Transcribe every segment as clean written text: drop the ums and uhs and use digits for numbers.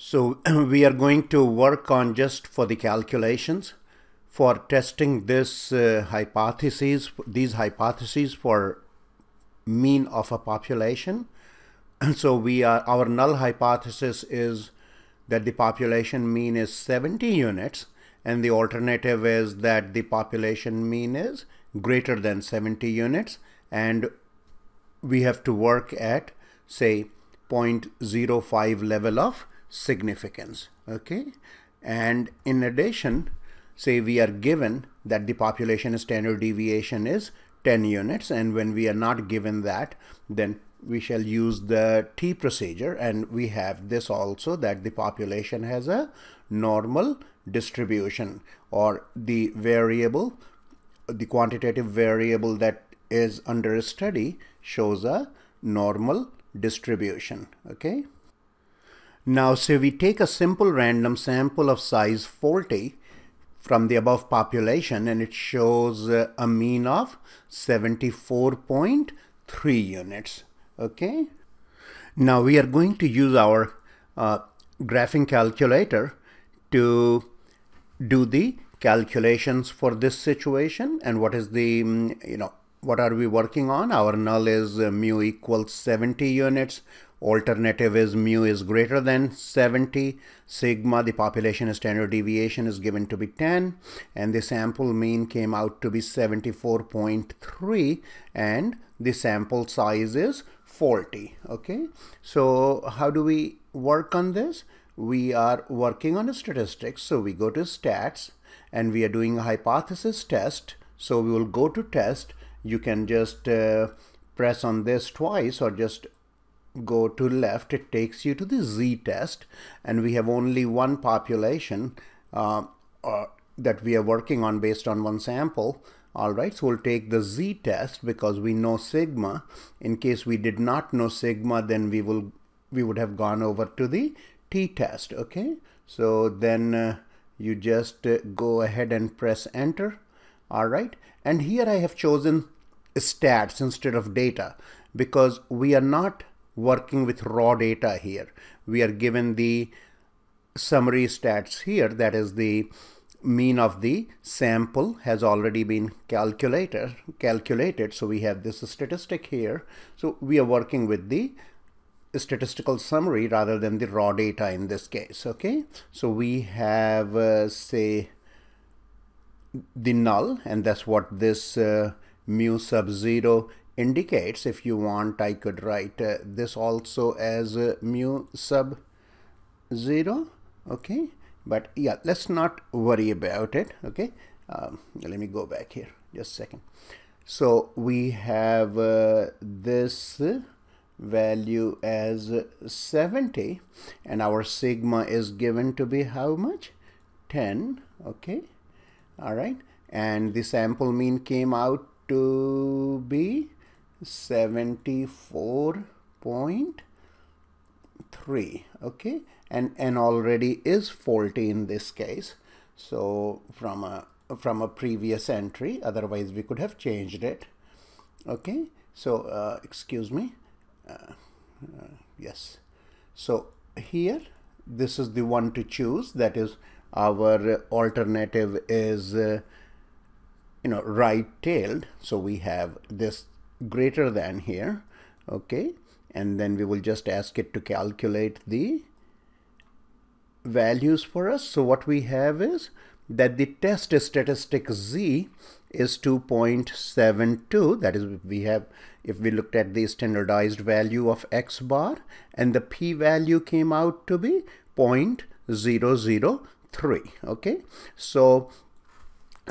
So we are going to work on just for the calculations for testing this these hypotheses for mean of a population. So our null hypothesis is that the population mean is 70 units, and the alternative is that the population mean is greater than 70 units, and we have to work at, say, 0.05 level of significance. Okay, and in addition, say we are given that the population standard deviation is 10 units, and when we are not given that, then we shall use the T procedure, and we have this also, that the population has a normal distribution, or the variable, the quantitative variable that is under study shows a normal distribution. Okay, now say we take a simple random sample of size 40 from the above population, and it shows a mean of 74.3 units. Okay, now we are going to use our graphing calculator to do the calculations for this situation. And what is the what are we working on? Our null is mu equals 70 units. Alternative is mu is greater than 70. Sigma, the population standard deviation, is given to be 10, and the sample mean came out to be 74.3, and the sample size is 40. Okay, so how do we work on this? We are working on statistics, so we go to stats, and we are doing a hypothesis test. So we will go to test. You can just press on this twice, or just go to left. It takes you to the z-test, and we have only one population that we are working on based on one sample. All right, so we'll take the z-test because we know sigma. In case we did not know sigma, then we would have gone over to the t-test. Okay, so then you just go ahead and press enter. All right, and here I have chosen stats instead of data because we are not working with raw data here. We are given the summary stats here, that is the mean of the sample has already been calculated. So we have this statistic here. So we are working with the statistical summary rather than the raw data in this case. Okay, so we have say the null, and that's what this mu sub 0 indicates. If you want, I could write this also as mu sub 0. Okay, but yeah, let's not worry about it. Okay, let me go back here just a second. So we have this value as 70, and our sigma is given to be how much? 10. Okay, all right, and the sample mean came out to be 74.3. okay, and n already is 40 in this case, so from a previous entry, otherwise we could have changed it. Okay, so excuse me, yes, so here this is the one to choose, that is our alternative is right-tailed, so we have this greater than here. Okay, and then we will just ask it to calculate the values for us. So what we have is that the test statistic z is 2.72. that is, we have, if we looked at the standardized value of x bar, and the p-value came out to be 0.003. okay, so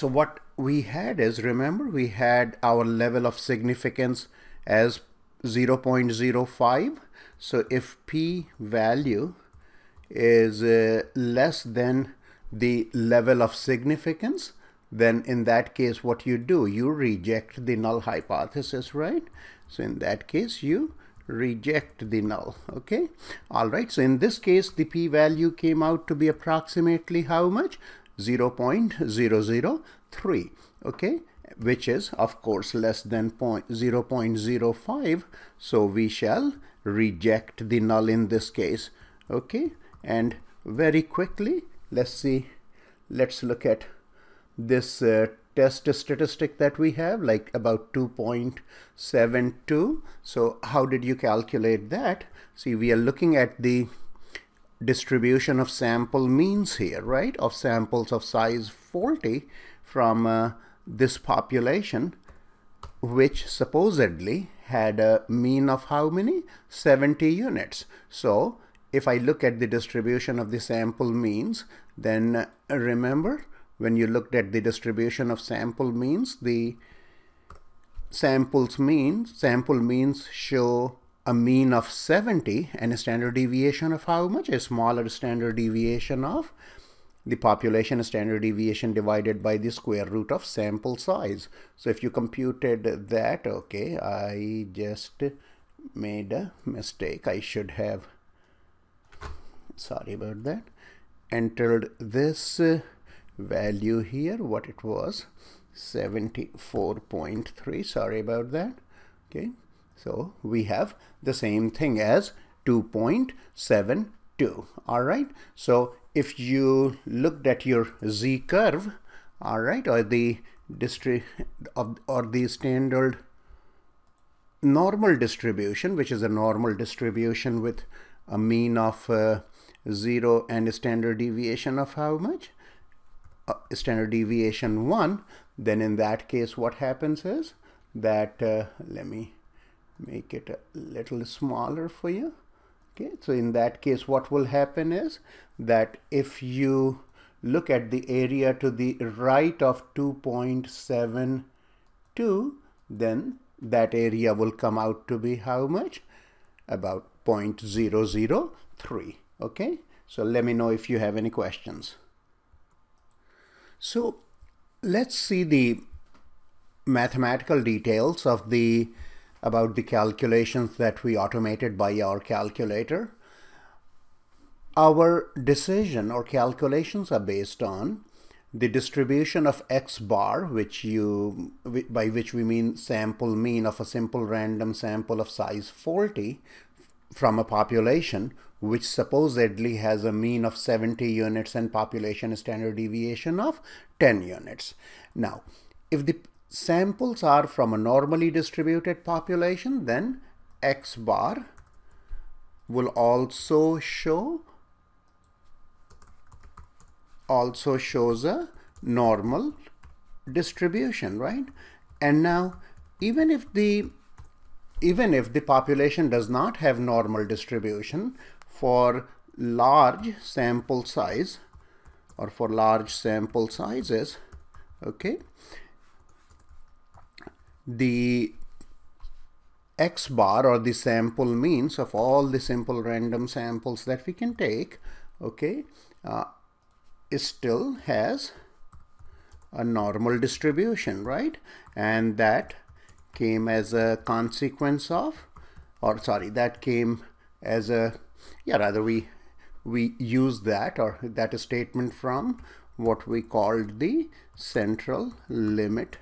what we had is, remember, we had our level of significance as 0.05. So if p value is less than the level of significance, then in that case what you do, you reject the null hypothesis, right? So in that case you reject the null. Okay, all right, so in this case the p value came out to be approximately how much? 0.003. okay, which is of course less than 0.05, so we shall reject the null in this case. Okay, And very quickly, let's look at this test statistic that we have, like about 2.72. So how did you calculate that? See, we are looking at the distribution of sample means here, right, of samples of size 40 from this population, which supposedly had a mean of how many? 70 units. So if I look at the distribution of the sample means, then remember, when you looked at the distribution of sample means, the sample means show a mean of 70 and a standard deviation of how much? A smaller standard deviation of the population standard deviation divided by the square root of sample size. So if you computed that, okay, I just made a mistake. I should have, sorry about that, entered this value here, what it was, 74.3, sorry about that. Okay, so we have the same thing as 2.72. all right, so if you looked at your z curve, all right, or the standard normal distribution, which is a normal distribution with a mean of 0 and a standard deviation of how much? Standard deviation 1, then in that case what happens is that, let me make it a little smaller for you. Okay, so in that case what will happen is that if you look at the area to the right of 2.72, then that area will come out to be how much? About 0.003. Okay, so let me know if you have any questions. So let's see the mathematical details of about the calculations that we automated by our calculator. Our decision or calculations are based on the distribution of x bar, by which we mean sample mean of a simple random sample of size 40 from a population which supposedly has a mean of 70 units and population standard deviation of 10 units. Now, if the samples are from a normally distributed population, then x bar will also shows a normal distribution, right? And now even if the population does not have normal distribution, for large sample size or for large sample sizes, okay, the x bar or the sample means of all the simple random samples that we can take, okay, it still has a normal distribution, right? And that came as a consequence of, or sorry, that came as a, yeah, rather we use that, or that is statement from what we called the central limit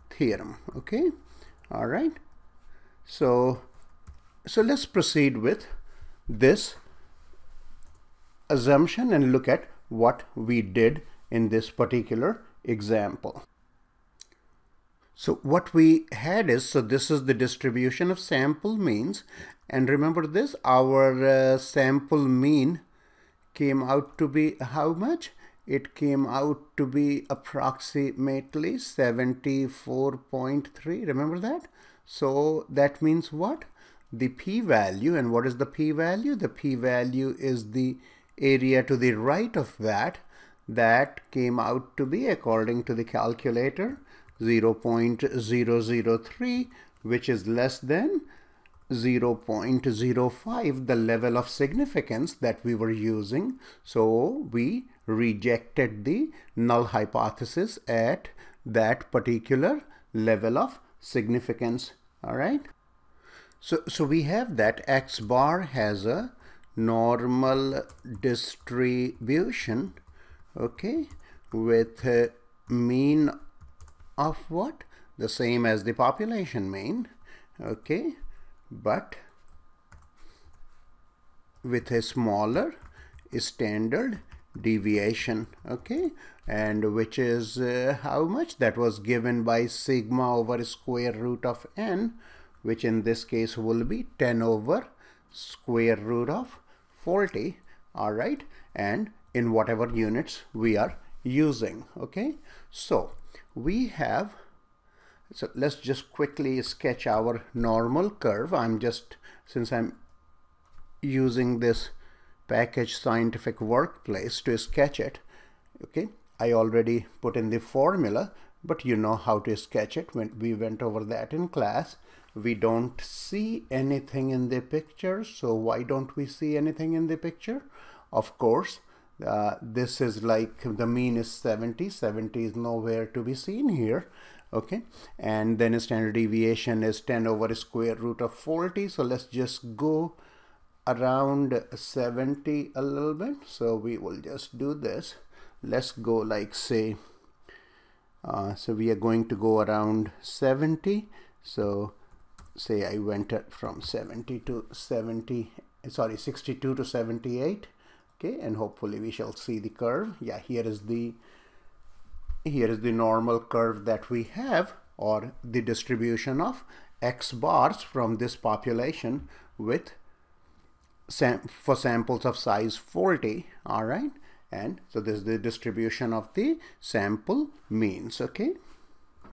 theorem. Okay, all right, so let's proceed with this assumption and look at what we did in this particular example. So what we had is, so this is the distribution of sample means, and remember this, our sample mean came out to be how much? It came out to be approximately 74.3. Remember that? So that means what? The p-value. And what is the p-value? The p-value is the area to the right of that. That came out to be, according to the calculator, 0.003, which is less than 0.05, the level of significance that we were using. So we rejected the null hypothesis at that particular level of significance. All right. So we have that x bar has a normal distribution, okay, with a mean of what? The same as the population mean, okay, but with a smaller standard deviation, okay, and which is how much? That was given by sigma over square root of n, which in this case will be 10 over square root of 40, all right, and in whatever units we are using, okay. So we have, so let's just quickly sketch our normal curve. Since I'm using this package Scientific Workplace to sketch it, okay, I already put in the formula, but you know how to sketch it when we went over that in class. We don't see anything in the picture. So why don't we see anything in the picture? Of course, this is like the mean is 70. 70 is nowhere to be seen here, okay, and then standard deviation is 10 over square root of 40. So let's just go around 70 a little bit. So we will just do this. Let's go like say, so we are going to go around 70. So say I went from 70 to 70, sorry, 62 to 78, okay, and hopefully we shall see the curve. Yeah, here is the normal curve that we have, or the distribution of X bars from this population with for samples of size 40, all right, and so this is the distribution of the sample means, okay.